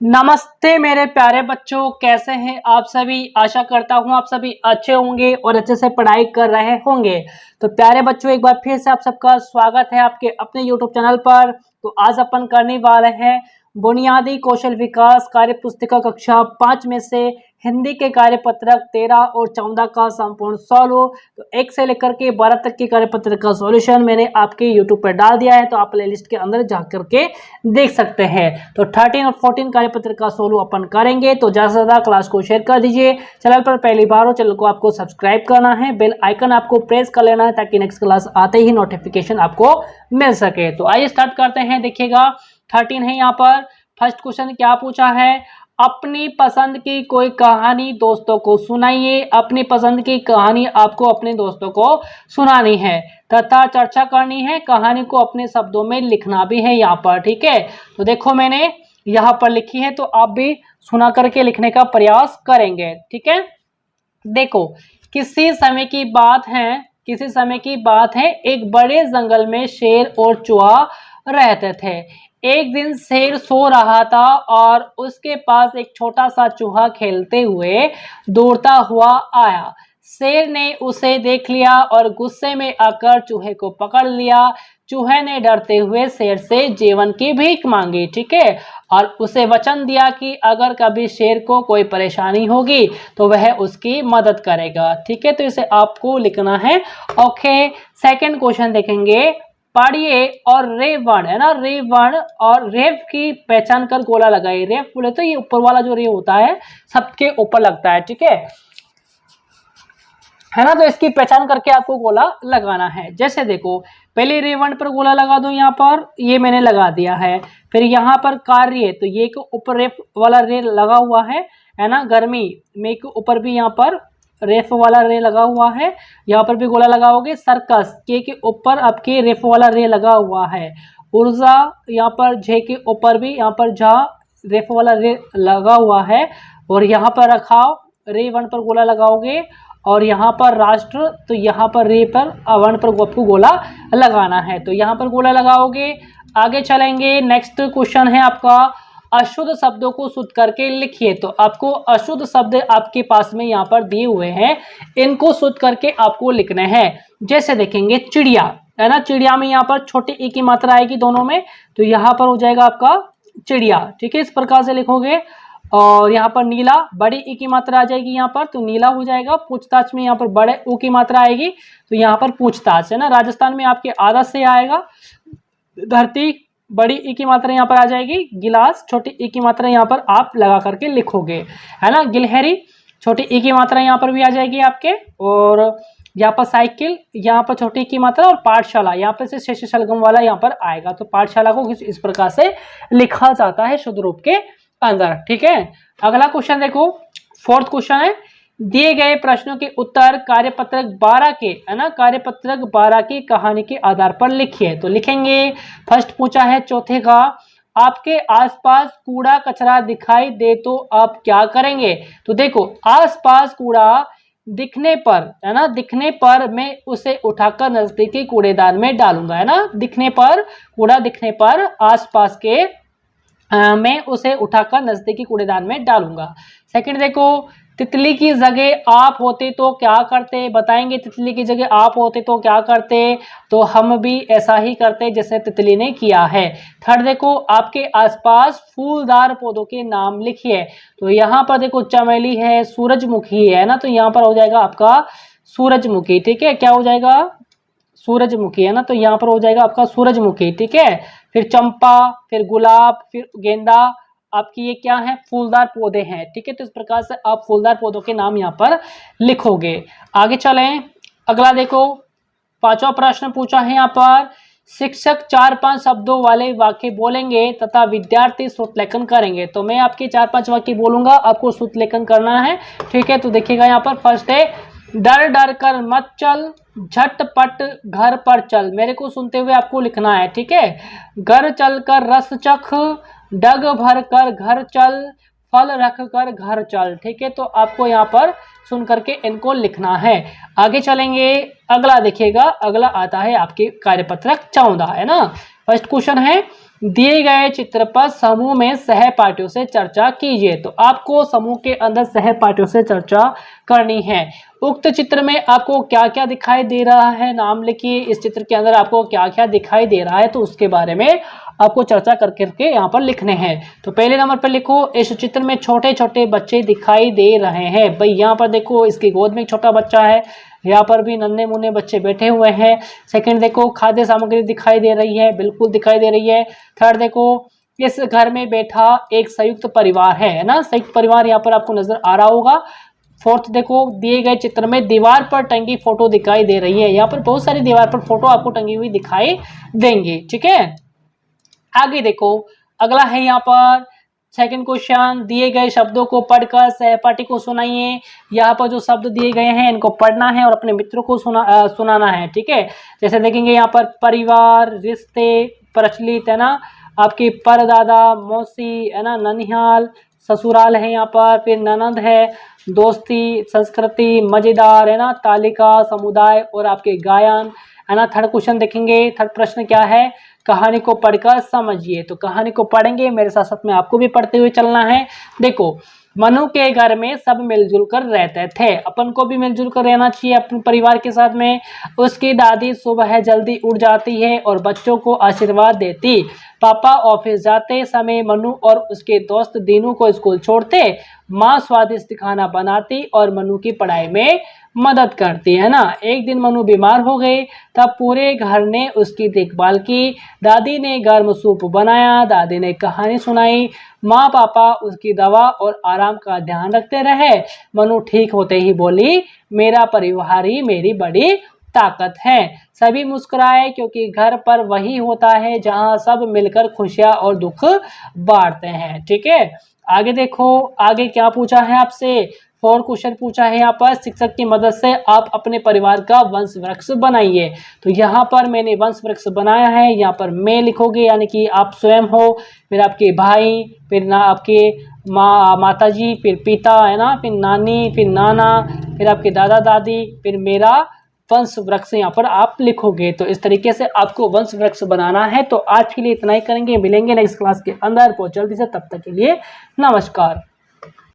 नमस्ते मेरे प्यारे बच्चों, कैसे हैं आप सभी। आशा करता हूं आप सभी अच्छे होंगे और अच्छे से पढ़ाई कर रहे होंगे। तो प्यारे बच्चों, एक बार फिर से आप सबका स्वागत है आपके अपने YouTube चैनल पर। तो आज अपन करने वाले हैं बुनियादी कौशल विकास कार्य पुस्तिका कक्षा 5 में से हिंदी के कार्यपत्रक 13 और 14 का संपूर्ण सॉल्व। तो 1 से लेकर के 12 तक के कार्यपत्रक का सॉल्यूशन मैंने आपके YouTube पर डाल दिया है, तो आप प्लेलिस्ट के अंदर जा करके देख सकते हैं। तो 13 और 14 कार्यपत्र का सोल्व अपन करेंगे। तो ज़्यादा से ज़्यादा क्लास को शेयर कर दीजिए। चैनल पर पहली बार हो, चैनल को आपको सब्सक्राइब करना है, बेल आइकन आपको प्रेस कर लेना है ताकि नेक्स्ट क्लास आते ही नोटिफिकेशन आपको मिल सके। तो आइए स्टार्ट करते हैं। देखिएगा 13 है यहाँ पर। फर्स्ट क्वेश्चन क्या पूछा है, अपनी पसंद की कोई कहानी दोस्तों को सुनाइए। अपनी पसंद की कहानी आपको अपने दोस्तों को सुनानी है तथा चर्चा करनी है। कहानी को अपने शब्दों में लिखना भी है यहाँ पर, ठीक है। तो देखो मैंने यहाँ पर लिखी है, तो आप भी सुना करके लिखने का प्रयास करेंगे, ठीक है। देखो, किसी समय की बात है, एक बड़े जंगल में शेर और चूहा रहते थे। एक दिन शेर सो रहा था और उसके पास एक छोटा सा चूहा खेलते हुए दौड़ता हुआ आया। शेर ने उसे देख लिया और गुस्से में आकर चूहे को पकड़ लिया। चूहे ने डरते हुए शेर से जीवन की भीख मांगी, ठीक है, और उसे वचन दिया कि अगर कभी शेर को कोई परेशानी होगी तो वह उसकी मदद करेगा, ठीक है। तो इसे आपको लिखना है। ओके, सेकंड क्वेश्चन देखेंगे। पढ़िए और रेव वर्ण है ना, रेव वर्ण और रेव की पहचान कर गोला लगाइए। रेव बोले तो ये ऊपर वाला जो रेव होता है सबके ऊपर लगता है, ठीक है ना। तो इसकी पहचान करके आपको गोला लगाना है। जैसे देखो, पहले रे वर्ण पर गोला लगा दो, यहाँ पर ये मैंने लगा दिया है। फिर यहाँ पर कार्य, तो ये के ऊपर रेफ वाला रे लगा हुआ है ना। गर्मी में के ऊपर भी यहाँ पर रेफ वाला रे लगा हुआ है, यहाँ पर भी गोला लगाओगे। सर्कस के ऊपर आपके रेफ वाला रे लगा हुआ है। ऊर्जा, यहाँ पर झे के ऊपर भी यहाँ पर झा रेफ वाला रे लगा हुआ है। और यहाँ पर रखाव रे वर्ण पर गोला लगाओगे। और यहाँ पर राष्ट्र, तो यहाँ पर रे पर वर्ण पर आपको गोला लगाना है, तो यहाँ पर गोला लगाओगे। आगे चलेंगे। नेक्स्ट क्वेश्चन है आपका, अशुद्ध शब्दों को शुद्ध करके लिखिए। तो आपको अशुद्ध शब्द आपके पास में यहाँ पर दिए हुए हैं, इनको शुद्ध करके आपको लिखने हैं। जैसे देखेंगे चिड़िया है ना, चिड़िया में यहाँ पर छोटी ई की मात्रा आएगी दोनों में, तो यहाँ पर हो जाएगा आपका चिड़िया, ठीक है। इस प्रकार से लिखोगे। और यहाँ पर नीला, बड़ी ई की मात्रा आ जाएगी यहाँ पर, तो नीला हो जाएगा। पूछताछ में यहाँ पर बड़े ऊ की मात्रा आएगी, तो यहाँ पर पूछताछ है ना। राजस्थान में आपके आदत से आएगा। धरती, बड़ी ई की मात्रा यहाँ पर आ जाएगी। गिलास, छोटी ई की मात्रा यहाँ पर आप लगा करके लिखोगे, है ना। गिलहरी, छोटी ई की मात्रा यहाँ पर भी आ जाएगी आपके। और यहाँ पर साइकिल, यहाँ पर छोटी की मात्रा। और पाठशाला, यहाँ पर से शेष शलगम वाला यहाँ पर आएगा। तो पाठशाला को इस प्रकार से लिखा जाता है शुद्ध रूप के अंदर, ठीक है। अगला क्वेश्चन देखो, फोर्थ क्वेश्चन है, दिए गए प्रश्नों के उत्तर कार्यपत्रक 12 के, है ना, कार्यपत्रक 12 की कहानी के आधार पर लिखिए। तो लिखेंगे। फर्स्ट पूछा है चौथे का, आपके आसपास कूड़ा कचरा दिखाई दे तो आप क्या करेंगे। तो देखो, आसपास कूड़ा दिखने पर, है ना, दिखने पर मैं उसे उठाकर नजदीकी कूड़ेदान में डालूंगा, है ना। दिखने पर, कूड़ा दिखने पर आसपास के मैं उसे उठाकर नजदीकी कूड़ेदान में डालूंगा। सेकंड देखो, तितली की जगह आप होते तो क्या करते, बताएंगे। तितली की जगह आप होते तो क्या करते, तो हम भी ऐसा ही करते जैसे तितली ने किया है। थर्ड देखो, आपके आसपास फूलदार पौधों के नाम लिखिए। तो यहाँ पर देखो, चमेली है, सूरजमुखी है ना, तो यहाँ पर हो जाएगा आपका सूरजमुखी, ठीक है। क्या हो जाएगा, सूरजमुखी, है ना, तो यहाँ पर हो जाएगा आपका सूरजमुखी, ठीक है। फिर चंपा, फिर गुलाब, फिर गेंदा, आपकी ये क्या है, फूलदार पौधे हैं, ठीक है। तो इस प्रकार से आप फूलदार पौधों के नाम यहाँ पर लिखोगे। आगे चलें। अगला देखो, पांचवा प्रश्न पूछा है यहाँ पर, शिक्षक 4-5 शब्दों वाले वाक्य बोलेंगे तथा विद्यार्थी श्रुतलेखन करेंगे। तो मैं आपके 4-5 वाक्य बोलूंगा, आपको श्रुतलेखन करना है, ठीक है। तो देखिएगा यहाँ पर फर्स्ट है, डर डर कर मत चल, झटपट घर पर चल। मेरे को सुनते हुए आपको लिखना है, ठीक है। घर चल कर रस चख, डग भर कर घर चल, फल रख कर घर चल, ठीक है। तो आपको यहाँ पर सुन करके इनको लिखना है। आगे चलेंगे। अगला देखिएगा, अगला आता है आपके कार्यपत्रक 14, है ना। फर्स्ट क्वेश्चन है, दिए गए चित्र पर समूह में सहपाठियों से चर्चा कीजिए। तो आपको समूह के अंदर सहपाठियों से चर्चा करनी है। उक्त चित्र में आपको क्या क्या दिखाई दे रहा है, नाम लिखिए। इस चित्र के अंदर आपको क्या क्या दिखाई दे रहा है, तो उसके बारे में आपको चर्चा करके यहाँ पर लिखने हैं। तो पहले नंबर पर लिखो, इस चित्र में छोटे छोटे बच्चे दिखाई दे रहे हैं। भाई यहाँ पर देखो, इसकी गोद में एक छोटा बच्चा है, यहाँ पर भी नन्हे मुन्ने बच्चे बैठे हुए हैं। सेकंड देखो, खाद्य सामग्री दिखाई दे रही है, बिल्कुल दिखाई दे रही है। थर्ड देखो, इस घर में बैठा एक संयुक्त परिवार है ना, संयुक्त परिवार यहाँ पर आपको नजर आ रहा होगा। फोर्थ देखो, दिए गए चित्र में दीवार पर टंगी फोटो दिखाई दे रही है। यहाँ पर बहुत सारी दीवार पर फोटो आपको टंगी हुई दिखाई देंगी। ठीक है, आगे देखो, अगला है यहाँ पर सेकंड क्वेश्चन, दिए गए शब्दों को पढ़कर सहपाठी को सुनाइए। यहाँ पर जो शब्द दिए गए हैं इनको पढ़ना है और अपने मित्रों को सुनाना है। ठीक है, जैसे देखेंगे यहाँ पर परिवार, रिश्ते, प्रचलित है ना, आपकी परदादा, मौसी है ना, ननिहाल, ससुराल है यहाँ पर, फिर ननद है, दोस्ती, संस्कृति, मजेदार है ना, तालिका, समुदाय और आपके गायन है ना। थर्ड क्वेश्चन देखेंगे, थर्ड प्रश्न क्या है, कहानी को पढ़कर समझिए। तो कहानी को पढ़ेंगे, मेरे साथ साथ में आपको भी पढ़ते हुए चलना है। देखो, मनु के घर में सब मिलजुल कर रहते थे, अपन को भी मिलजुल कर रहना चाहिए अपने परिवार के साथ में। उसकी दादी सुबह जल्दी उठ जाती है और बच्चों को आशीर्वाद देती। पापा ऑफिस जाते समय मनु और उसके दोस्त दीनू को स्कूल छोड़ते। माँ स्वादिष्ट खाना बनाती और मनु की पढ़ाई में मदद करती है ना। एक दिन मनु बीमार हो गई, तब पूरे घर ने उसकी देखभाल की। दादी ने गर्म सूप बनाया, दादी ने कहानी सुनाई, माँ पापा उसकी दवा और आराम का ध्यान रखते रहे। मनु ठीक होते ही बोली, मेरा परिवार ही मेरी बड़ी ताकत है। सभी मुस्कुराए, क्योंकि घर पर वही होता है जहाँ सब मिलकर खुशियाँ और दुख बांटते हैं। ठीक है, आगे देखो, आगे क्या पूछा है आपसे, 4 क्वेश्चन पूछा है यहाँ पर, शिक्षक की मदद से आप अपने परिवार का वंश वृक्ष बनाइए। तो यहाँ पर मैंने वंश वृक्ष बनाया है, यहाँ पर मैं लिखोगे यानी कि आप स्वयं हो, फिर आपके भाई, फिर ना आपके माताजी, फिर पिता है ना, फिर नानी, फिर नाना, फिर आपके दादा दादी, फिर मेरा वंश वृक्ष यहाँ पर आप लिखोगे। तो इस तरीके से आपको वंश वृक्ष बनाना है। तो आज के लिए इतना ही करेंगे, मिलेंगे नेक्स्ट क्लास के अंदर। बहुत जल्दी से, तब तक के लिए नमस्कार।